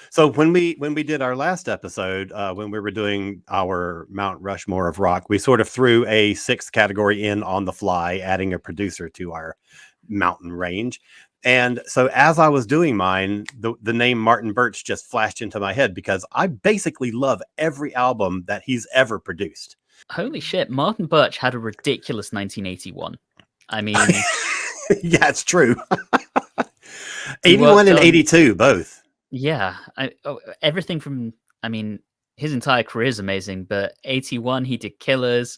So when we did our last episode, when we were doing our Mount Rushmore of rock, we sort of threw a sixth category in on the fly, adding a producer to our mountain range. And so as I was doing mine, the name Martin Birch just flashed into my head because I basically love every album that he's ever produced. Holy shit, Martin Birch had a ridiculous 1981. I mean, yeah, it's true. he 81 worked and on 82, both. Yeah, everything from, I mean, his entire career is amazing, but 81, he did Killers,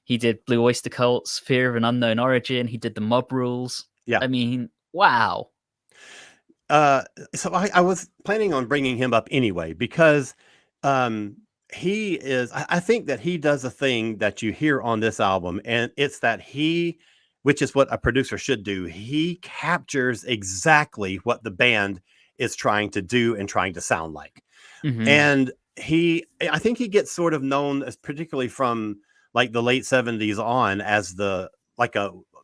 he did Blue Oyster Cult's Fear of an Unknown Origin, he did the Mob Rules. Yeah. I mean, wow. So I was planning on bringing him up anyway because he is. I think that he does a thing that you hear on this album, and it's that which is what a producer should do. He captures exactly what the band is trying to do and trying to sound like, and I think he gets sort of known as, particularly from like the late 70s on, as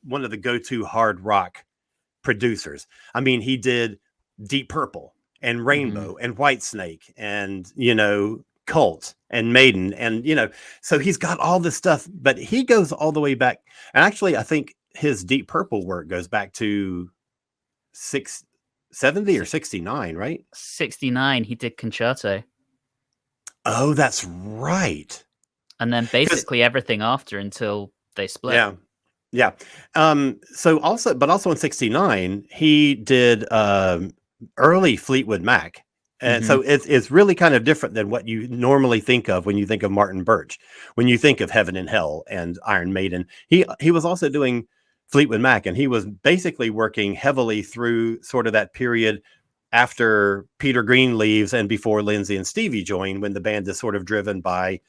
one of the go-to hard rock producers. I mean, he did Deep Purple and Rainbow and Whitesnake and, Cult and Maiden. And, so he's got all this stuff, but he goes all the way back. And actually, I think his Deep Purple work goes back to 70 or 69, right? 69, he did Concerto. Oh, that's right. And then basically everything after until they split. Yeah. Yeah. So also in 69, he did early Fleetwood Mac. And so it's really kind of different than what you normally think of when you think of Martin Birch. When you think of Heaven and Hell and Iron Maiden, he was also doing Fleetwood Mac, and he was basically working heavily through sort of that period after Peter Green leaves and before Lindsay and Stevie join, when the band is sort of driven by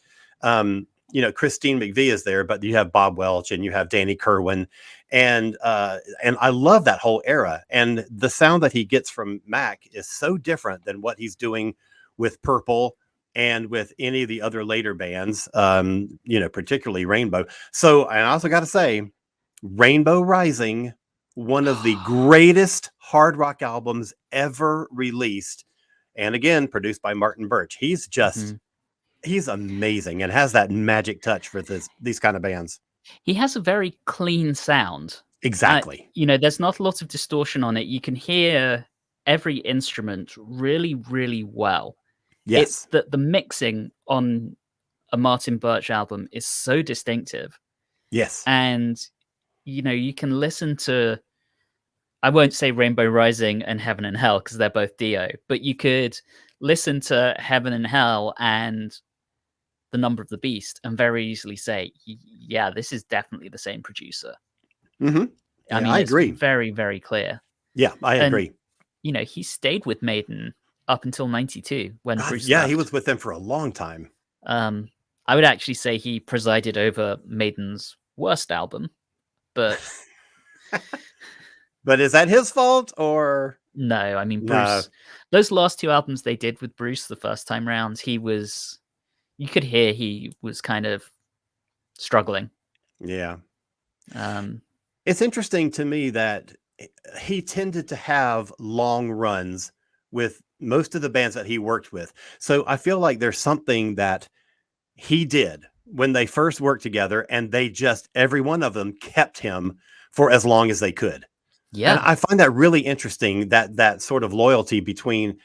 Christine McVie is there, but you have Bob Welch and you have Danny Kerwin, and I love that whole era. And the sound that he gets from Mac is so different than what he's doing with Purple and with any of the other later bands, particularly Rainbow. So I also got to say, Rainbow Rising, one of the greatest hard rock albums ever released, and again produced by Martin Birch. He's just he's amazing and has that magic touch for these kind of bands. He has a very clean sound. Exactly. There's not a lot of distortion on it. You can hear every instrument really, really well. Yes. It's that the mixing on a Martin Birch album is so distinctive. Yes. And, you can listen to, I won't say Rainbow Rising and Heaven and Hell because they're both Dio, but you could listen to Heaven and Hell and The Number of the Beast and very easily say, yeah, this is definitely the same producer. Yeah, I agree. It's very, very clear. Yeah, I agree. He stayed with Maiden up until 92 when Bruce left. He was with them for a long time. I would actually say he presided over Maiden's worst album, but but is that his fault or no? I mean, Bruce. Those last two albums they did with Bruce the first time round, you could hear he was kind of struggling. Yeah. It's interesting to me that he tended to have long runs with most of the bands that he worked with. So I feel like there's something that he did when they first worked together, and they just, every one of them kept him for as long as they could. Yeah. And I find that really interesting, that sort of loyalty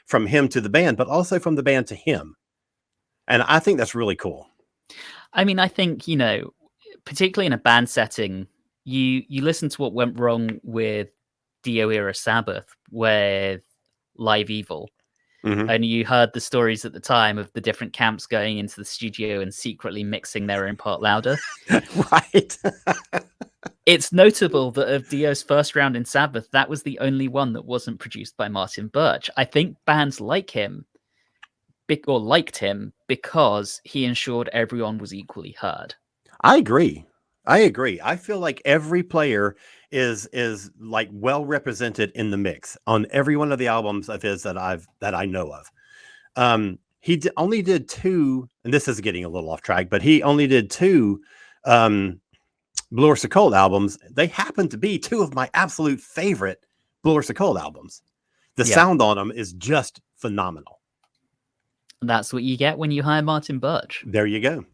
from him to the band, but also from the band to him. And I think that's really cool. I mean, I think, particularly in a band setting, you listen to what went wrong with Dio era Sabbath with Live Evil. And you heard the stories at the time of the different camps going into the studio and secretly mixing their own part louder. Right. It's notable that of Dio's first round in Sabbath, that was the only one that wasn't produced by Martin Birch. I think bands liked him because he ensured everyone was equally heard. I agree. I feel like every player is like well represented in the mix on every one of the albums of his that I know of. He only did two, and this is getting a little off track, but he only did two Blue Oyster Cult albums. They happen to be two of my absolute favorite Blue Oyster Cult albums. The sound on them is just phenomenal. That's what you get when you hire Martin Birch. There you go.